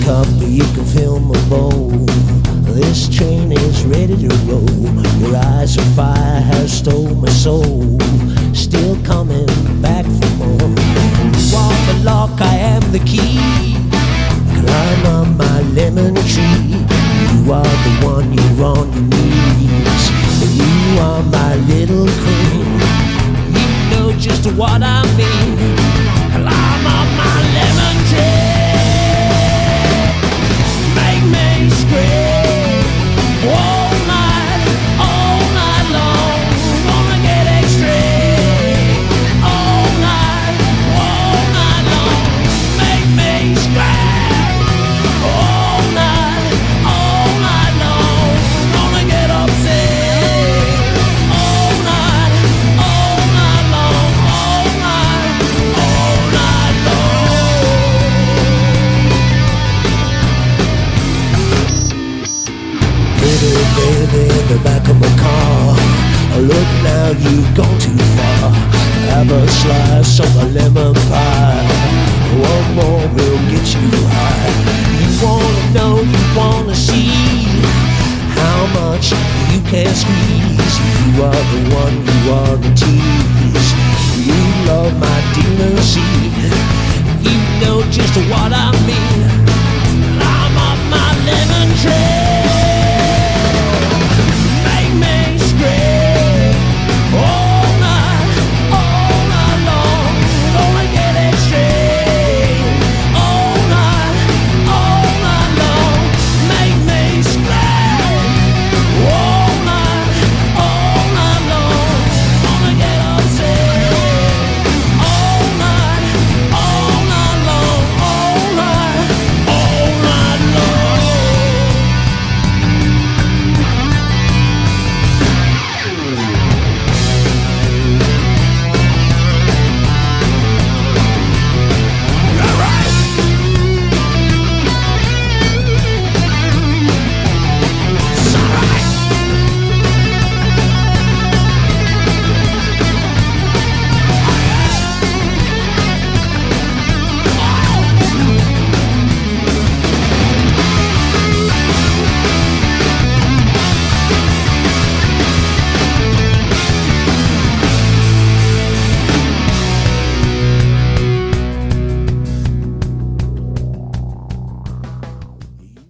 cup, you can fill my bowl. This train is ready to roll. Your eyes of fire have stole my soul. Still coming back for more. You are the lock, I am the key. Climb on my lemon tree. You are the one, you're on your knees. You are my little queen. You know just what I mean. Climb on my lemon tree. Make me scream all night long. Gonna get extreme all night long. Make me scream all night long. Gonna get upset all night long, all night long. Pretty baby in the back of my car. Look now, you've gone too far. Have a slice of a lemon pie. One more will get you high. You wanna know, you wanna see how much you can squeeze. You are the one, you are the tease. You love my decency. You know just what I mean.